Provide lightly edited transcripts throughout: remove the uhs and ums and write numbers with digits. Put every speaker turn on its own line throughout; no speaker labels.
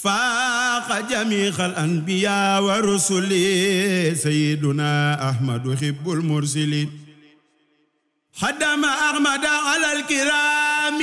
فاق جميع الأنبياء والرسل سيدنا أحمد حب المرسلين خدم أحمد على الكرام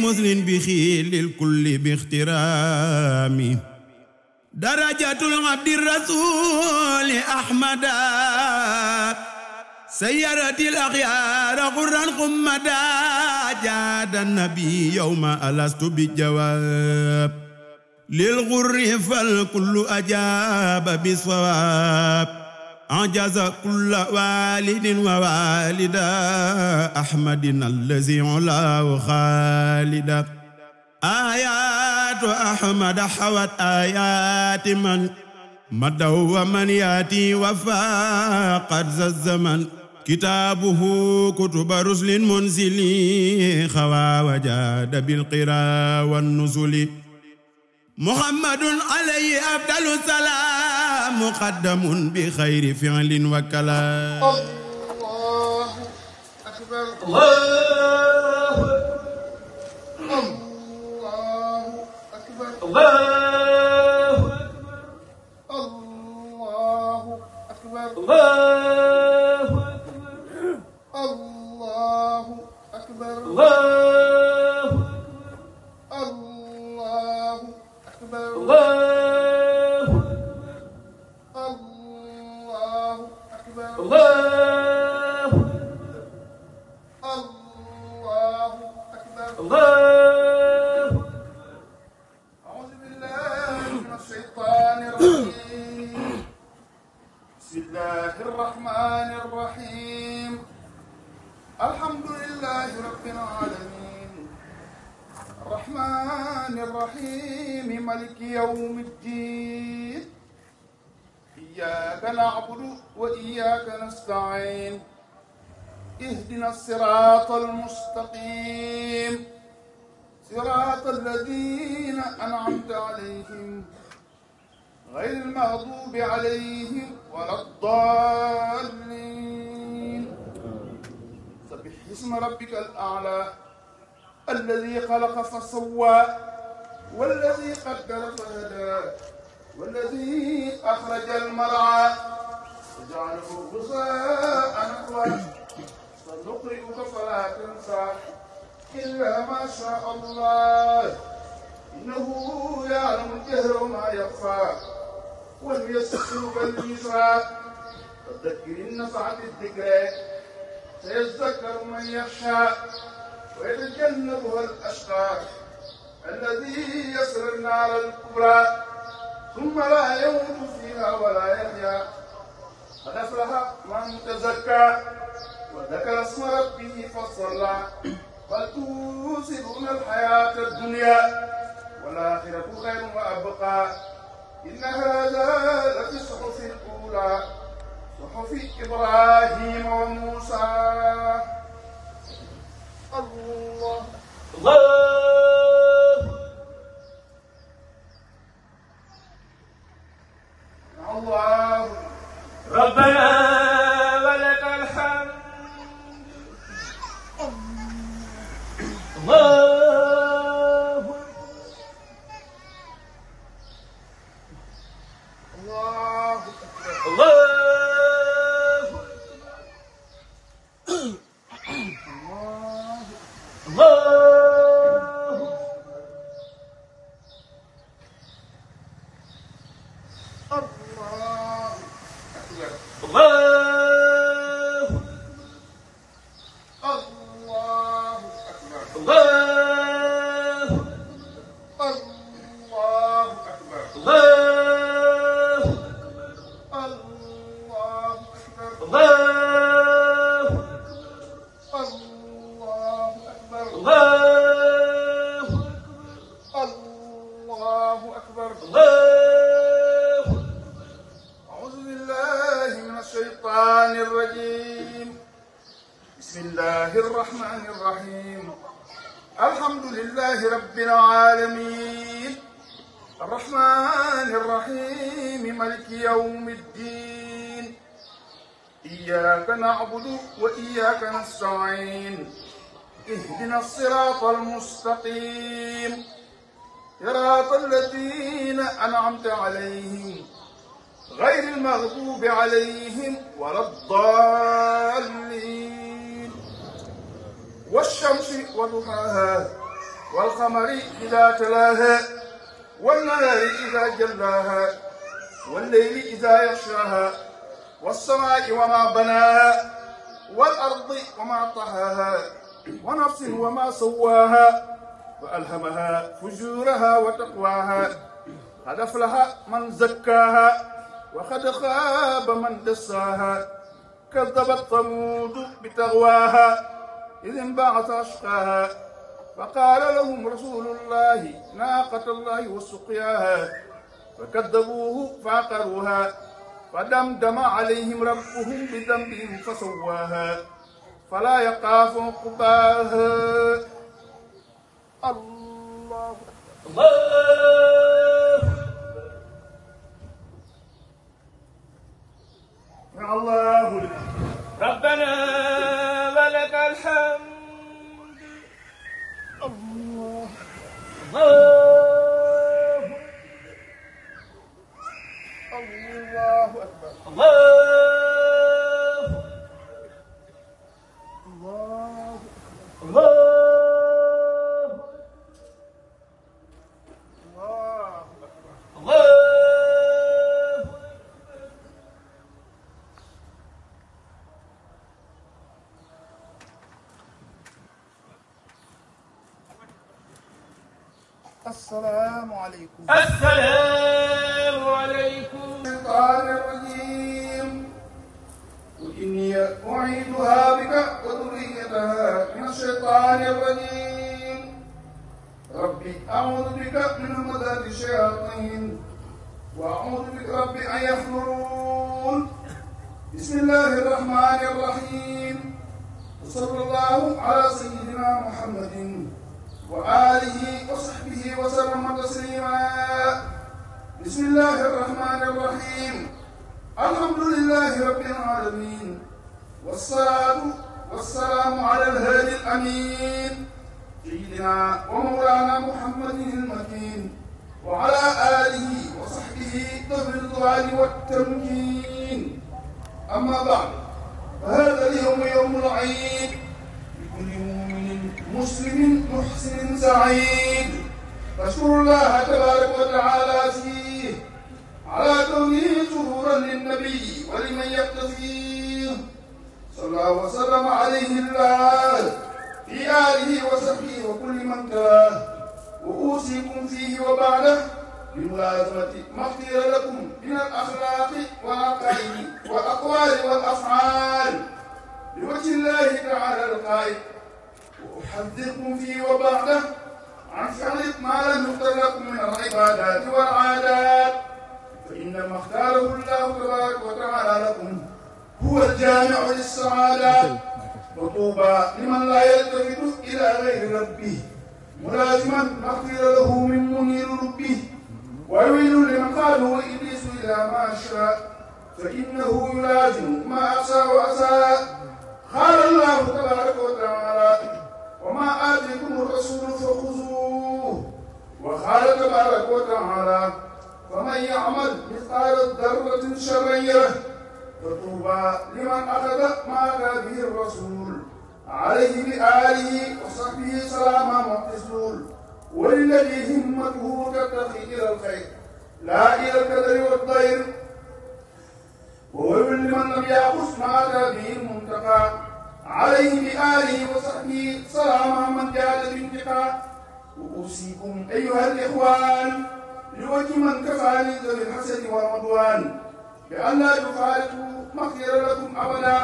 مسلم بخيل الكل باخترام درجة العبد الرسول أحمد سيرت الأخيار غرا خمدا جاد النبي يوم ألست بالجواب للغر فالكل أجاب بصواب أعجز كل والد ووالدا أحمدنا الذي علاه خالدا آيات أحمد حوت آيات من مدوا ومن ياتي وفاقت ذا الزمن كتابه كتب رسل منزلي خوا وجاد بالقراء والنزل محمد عليه أفضل السلام مقدم بخير فعل وكلام
الله أكبر
الله
أكبر
الله
الله أكبر
الله
أكبر
الله
الله أكبر
الله
الله أكبر
الله
الله أكبر
الله
أعوذ بالله من الشيطان الرجيم بسم الله الرحمن الرحيم الحمد لله رب العالمين الرحمن الرحيم مالك يوم الدين إياك نعبد وإياك نستعين اهدنا الصراط المستقيم صراط الذين أنعمت عليهم غير المغضوب عليهم ولا الضالين سبح اسم ربك الأعلى الذي خلق فسوى والذي قدر فهدى والذي أخرج المرعى وجعله غثاء نحوا سنقرئك فلا تنسى إلا ما شاء الله إنه يعلم الجهر وما يخفى وليسرك باليسرى فذكر النفعة الذكرى سيذكر من يخشى ويتجنبها الأشقى الذي يصل النار الكبرى ثم لا يموت فيها ولا يحيا قد أفلح من تزكى وذكر اسم ربه فصلى بل توصلون الحياة الدنيا والآخرة خير وأبقى إن هذا لفي الصحف الأولى صحف إبراهيم وموسى الله الله
ربنا ولك الحمد الله
الله
الله
الرحمن الرحيم الحمد لله رب العالمين الرحمن الرحيم مالك يوم الدين إياك نعبد وإياك نستعين اهدنا الصراط المستقيم صراط الذين أنعمت عليهم غير المغضوب عليهم ولا الضالين. والشمس وضحاها والقمر إذا تلاها والنهار إذا جلاها والليل إذا يغشاها والسماء وما بناها والأرض وما طحاها ونفس وما سواها وألهمها فجورها وتقواها. قد أفلح من زكاها وقد خاب من دساها. كذبت ثمود بتغواها إذ انبعث أشقاها فقال لهم رسول الله ناقة الله وسقياها فكذبوه فعقروها فدمدم عليهم ربهم بذنبهم فسواها فلا يخاف عقباها. الله الله
ربنا ولك الحمد.
الله الله أكبر.
الله
الله
الله
الله أكبر.
الله.
السلام عليكم.
السلام عليكم.
الشيطان الرجيم. قل إني أعيذها بك وذريتها من الشيطان الرجيم. ربي أعوذ بك من همزات الشياطين وأعوذ بك ربي أن يحضرون. بسم الله الرحمن الرحيم. وصلى الله على سيدنا محمد وآله وصحبه وسلم تسليما. بسم الله الرحمن الرحيم. الحمد لله رب العالمين والصلاة والسلام على الهادي الأمين سيدنا ومولانا محمد المكين وعلى آله وصحبه ذوي الرضوان والتمكين. أما بعد فهذا اليوم يوم العيد لكل مؤمن مسلم محسن سعيد. فاشكر الله تبارك وتعالى فيه على كونه سرورا للنبي ولمن يقتفيه. صلى الله وسلم عليه الله في آله وصحبه وكل من تلاه. وأوصيكم فيه وبعده بملازمة ما اختير لكم من الأخلاق والعقائد والأقوال والأفعال لوجه الله تعالى القائد. وأحذركم فيه وبعده عن فعل ما لم يختر لكم من العبادات والعادات، فإنما اختاره الله تبارك وتعالى لكم هو الجامع للسعادات. وطوبى لمن لا يلتفت إلى غير ربه ملازما ما اختير له من منير ربه. وويل لمن قاله إبليس إلى ما شاء فإنه يلازم ما أسى وأسى. قال الله تبارك وتعالى وما آتيكم الرسول فخذوه. وقال تبارك وتعالى فمن يعمل مثقال ذرة شرا يره. فطوبى لمن أخذ ما أتى به الرسول عليه بآله وصحبه سلاما معتزول. وللذي همته تتقي إلى الخير لا إلى الكدر والضير. وويل لمن لم يأخذ ما أتى به المنتقى عليه بآله وصحبه سلام من جاد بانتقاء. وأوصيكم أيها الإخوان لوجه من كفاني ذوي الحسد والعدوان بأن لا تفارقوا ما خير لكم أبدا،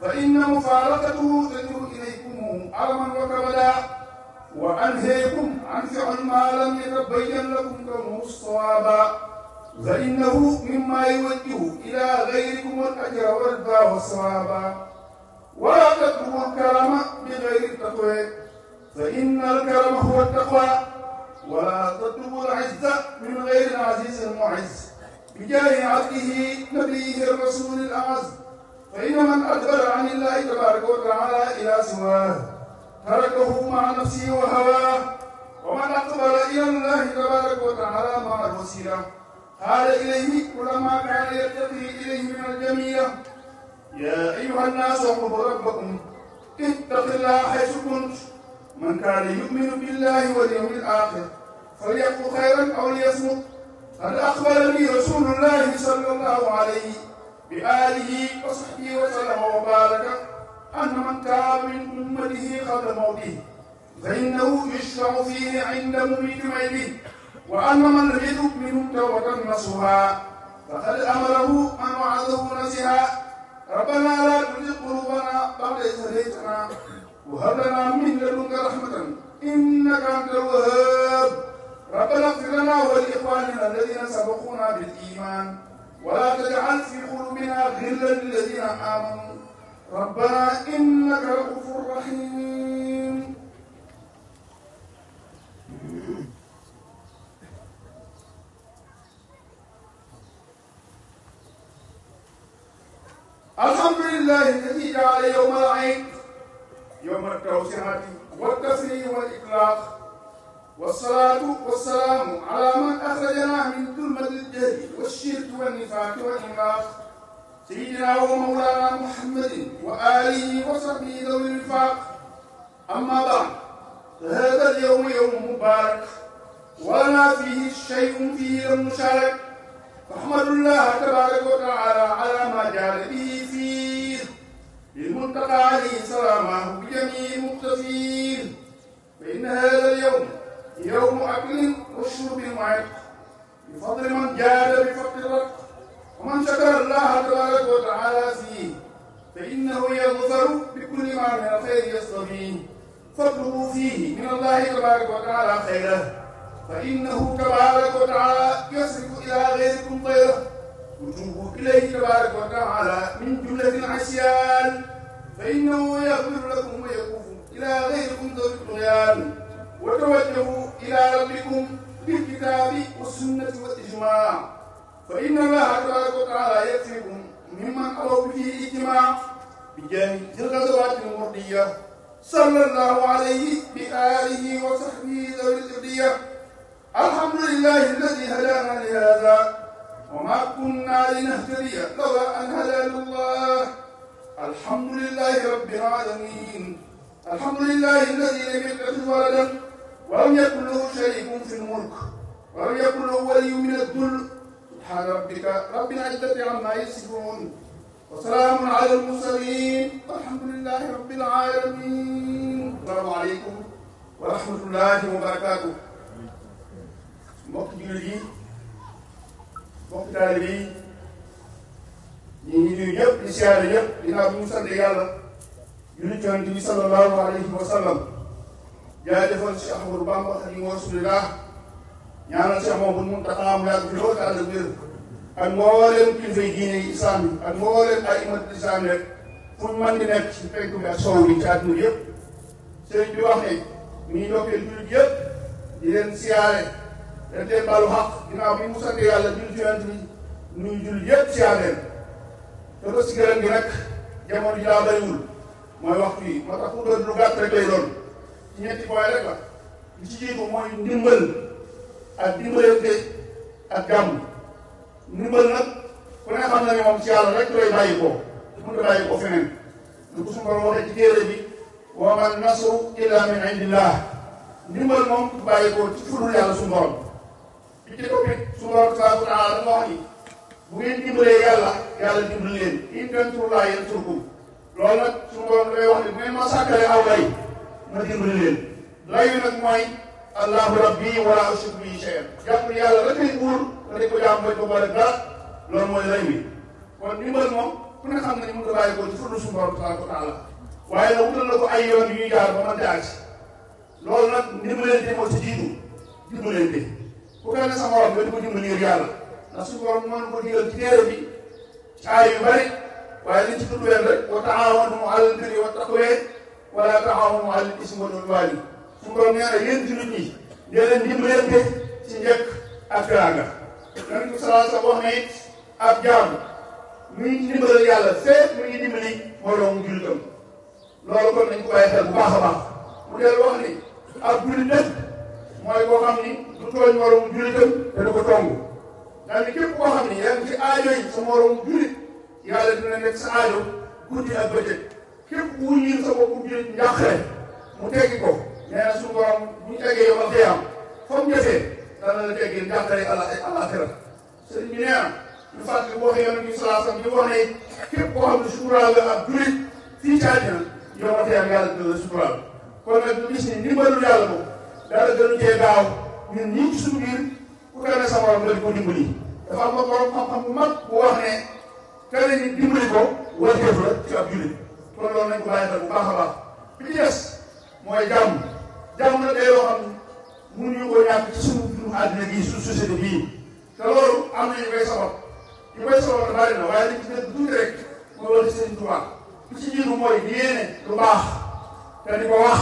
فإن مفارقته تجر إليكم ألما وكبدا. وأنهيكم عن فعل ما لم يتبين لكم كونه الصوابا، فإنه مما يوجه إلى غيركم الأجر والرضا والصوابا. ولا تطلبوا الكرم بغير التقوى، فإن الكرم هو التقوى. ولا تطلبوا العزة من غير العزيز المعز بجاه عبده نبيه الرسول الأعز. فإن من أدبر عن الله تبارك وتعالى إلى سواه تركه مع نفسه وهواه. ومن أقبل إلى الله تبارك وتعالى مع الوسيلة قال إليه كلما كان يرتقي إليه من الجميع. يا أيها الناس اعبدوا ربكم اتقوا الله حيث كنت. من كان يؤمن بالله واليوم الآخر فليقل خيرا أو ليصمت. قد أخبرني رسول الله صلى الله عليه بآله وصحبه وسلم وبارك أن من تاب من أمته قبل موته فإنه يشفع فيه عند مميت ميته، وأن من لم يتب منهم توبة نصوحا فقد أمره من وعده نسها. ربنا لا تزغ قلوبنا بعد إذ هديتنا وهب لنا من لدنك رحمة إنك أنت الوهاب. ربنا اغفر لنا ولإخواننا الذين سبقونا بالإيمان ولا تجعل في قلوبنا غلا للذين آمنوا ربنا إنك رؤوف رحيم. الحمد لله الذي جعل يوم العيد يوم التوسعة والتفريح والإطلاق، والصلاة والسلام على من أخرجنا من ظلمة الجهل والشرك والنفاق والإنفاق سيدنا ومولانا محمد وآله وصحبه ذوي الوفاق. أما بعد فهذا اليوم يوم مبارك ولنا فيه شيء فيه لم نشارك، فاحمد الله تبارك وتعالى على ما جعل به فيه للمنتقى عليه سلامه بجميع المقتفين. فإن هذا اليوم يوم أكل وشرب وعتق بفضل من جاد بفضل الرق، ومن شكر الله تبارك وتعالى فيه فإنه يظفر بكل ما من الخير يصطفيه. فاطلبوا فيه من الله تبارك وتعالى خيره، فإنه تبارك وتعالى يصرف إلى غيركم طيره، وتوبوا إليه تبارك وتعالى من جملة العصيان، فإنه يغفر لكم ويكف إلى غيركم ذوي الطغيان. وتوجهوا إلى ربكم بالكتاب والسنة والإجماع، فإن الله تبارك وتعالى يكفيكم ممن أبوا به الاجتماع بجاه الغزوات المرضية صلى الله عليه بآله وصحبه ذوي الإبدية. الحمد لله الذي هدانا لهذا وما كنا لنهتدي لولا أن هدانا الله. الحمد لله رب العالمين. الحمد لله الذي لم يتخذ ولدا ولم يكن له شريك في الملك ولم يكن له ولي من الذل. سبحان ربك رب العزة عما يصفون وسلام على المرسلين والحمد لله رب العالمين. السلام عليكم ورحمة الله وبركاته. mbokk jullit yi, mbokk taalibe yi, ñu ngi nuyu ñëpp di siyaare ñëpp ginnaaw bi ñu sant yàlla julli ci Yonent bi sallallahu alayhi wa sallam. jaajëfal si Ahmadu Bamba Xaadimu Rasuulillah, ñaanal si Ahmadu Muntaxa mu yàgg fi lool te ànd ak wér, ak mboolem kilifay diine yi islam yi ak mboolem ay imatul islam rek fu ñu mën di nekk ci penku bi ak soow bi ci àdduna yëpp. sëriñ bi wax ne mi ngi ndokkeel jullit yëpp di leen siyaare leen leen baalu xaq ginnaaw bi mu sant yàlla julli ci Yonent bi nuyu jullit yëpp siyaare leen. te ko si gërëm gi nag jamono ji daa bëriwul mooy waxtu yi moo tax fu doon lu gàtt rek lay doon ci ñetti point rek la. li ci jiitu mooy ndimbal ak dimbalante ak gàmm. ndimbal nag ku ne xam na ne moom ci yàlla rek lay bàyyi ko mën nga bàyyi ko feneen lu ko suñu borom waxee ci téere bi wa man nasru illa min indillah. ndimbal moom du bàyyi ko ci fudul yàlla suñu borom. bi ci topp it suñu borom tabaaraka wa taala dafa wax ni bu ngeen dimbalee yàlla yàlla dimbali leen in tansurullaaha yansurkum. loolu nag suñu borom dafay wax ni bu ngeen ma sàkkalee aw lay ma dimbali leen. lay wi nag mooy allahu rabbi wala ushriku bihi shay'an. jàpp yàlla rek ay buur nga di ko jaam bañ ko boole dara loolu mooy lay wi. kon ndimbal moom ku ne xam na ni mën nga bàyyi ko ci fudul suñu borom tabaaraka wa taala waaye nag wutal na ko ay yoon yu ñuy jaar ba mën a agsi. loolu nag ndimbalante moo ci jiitu dimbalante ku kenn sa morom nga di ko dimbali ngir yàlla ndax suñu borom noonu ko digal ci téere bi ci aay yu bari waaye liñ ci tudd leen rek wa taawanu alal birri wa taqwa wala taawanu alal ismi wal udwaan. suñu borom nee na yéen jullit ñi dee leen dimbalante ci njëkk ak teraanga. Yonent bi sallallahu alayhi wa sallam wax na it ab jaam muy dimbalal yàlla fépp mu ngi dimbali moroomu jullitam. loolu kon nañ ko bàyyi xel bu baax a baax. mu del wax ni ab jullit nag mooy koo xam ni du tooñ moromu jullitam te du ko tongu nga ni képp koo xam ni yaa ngi ci aajo yi sa moromu jullit yàlla dina nekk sa aajo guddi ak bëccëg képp ku wuññil sa bopp jullit njàqare mu teggi ko nee na suñu borom bu ñu eggee yow ak xiyaam fa mu jëfee dana la teggil njàqare àllaaxira sëriñ bi nee na ñu fàttali boo xëy yonent bi sallallahu alayhi wasallam ñu wax ne képp koo xam ne suturaal nga ak jullit fii ci àddina yow ak xiyaam yàlla dina la suturaal kon nag ñu gis ni ndimbalul yàlla moom dara gënu cee gaaw ñun ñii ci suñu biir ku tane sa morom nga di ko dimbali dafa am borom xam-xam bu mag bu wax ne tane ni dimbali ko war def la ci ab jullit kon loolu nañ ko bàyyi xel bu baax a baax bi ci des mooy jàmm nag day loo xam ne mënuñu koo ñàkk ci suñu àddina gii suñu société bii te loolu am na ñu koy sabab bari na waaye dañ ci nekk tuuti rek mooy wala seen tubaab bi ci jiitu mooy di yéene lu baax te di ko wax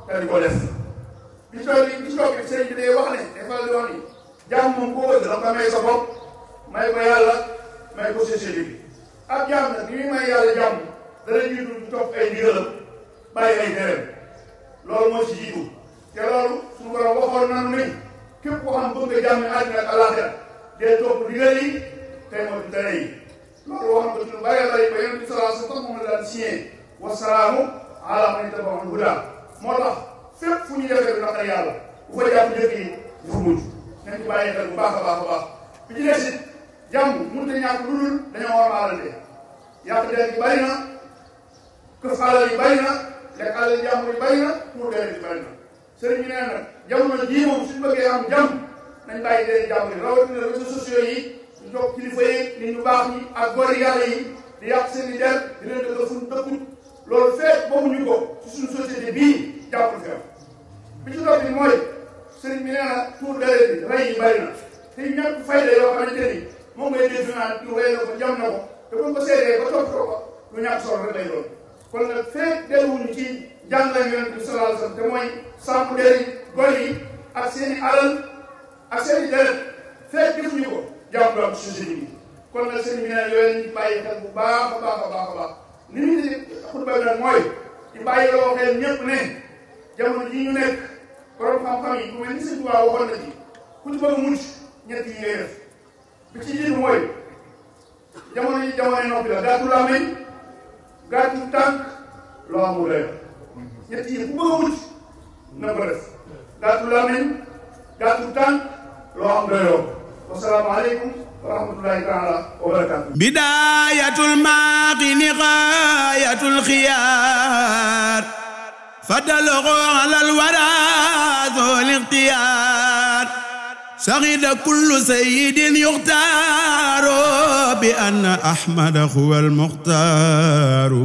te di ko def bi ci toog bi sëriñ bi day wax ne defal di wax ni jàmm moom koo bëgg da nga may sa bopp may ko yàlla may ko société bi ak jàmm nag ni muy may yàlla jàmm dana jiitu ñu topp ay ndigalam bàyyi ay tereem loolu moo ci jiitu te loolu suñu borom waxoon nañu ni képp koo xam bëgg nga jàmm àddina ak àllaaxira dee topp ndigal yi tey moo di tere yi loolu wax nga ci lu bari bari ba yonent bi sallallahu alayhi wa sallam moom la daan signé wasalaamu ala man ittaba'a al-huda moo tax fépp fu ñu defee du naqar yàlla bu fa jàpp njëkk yi dafa mujj nañ ci bàyyi xel bu baax a baax a baax bi ci des it jàmm mënut a ñàkk lu dul dañoo war a alante yàq der gi bari na këf alal yi bari na lekk alal jàmm yi bari na pour deret yi bari na sëriñ bi nee na jamono jii moom suñu bëggee am jàmm nañ bàyyi deret jàmm yi rawatina réseaux sociaux yi ñu toog kilifa yi nit ñu baax ñi ak góor yàlla yi di yàq seen i der di leen dëggal fu ñu dëkkut loolu feet boobu ñu ko ci suñu société bii jàppul fi am bi ci topp bi mooy sëriñ bi nee na tuur deret bi rey yi bari na te ñàkk fayda yoo xamante ni moom ngay dégg naan ñu rey na ko jam na ko te buñ ko seetee ba topp ko lu ñàkk solo rek lay doon kon nag feet delluwuñu ci jàngale yonent bi sallallahu alayhi wasallam te mooy sàmm deri gor yi ak seen i alal ak seen i deret feet defuñu ko jàmm du am société bi kon nag sëriñ bi nee na yooyu lañu bàyyi xel bu baax a baax a baax a baax li ñu di xutba bi nag mooy ci bàyyi loo xel ñëpp ne jamono ji ñu nekk borom xam-xam yi ku mel ni sëñ Tuubaa waxoon na ci ku ci bëgg a mucc ñett yi ngay def bi ci jiitu mooy jamono yi jamono noppi la gàttu làmmiñ gàttu tànk loo amul lay ñett yi ku bëgg a mucc na ko def gàttu làmmiñ gàttu tànk loo am doyoo wasalaamu aleykum wa rahmatullahi taala wa barakatuh
bidayatul maaqi niqayatul xiyaar fadaloo alal waraa zul ixtiyaar saxida kullu sayyidin yuxtaaru bi anna ahmada huwal muxtaaru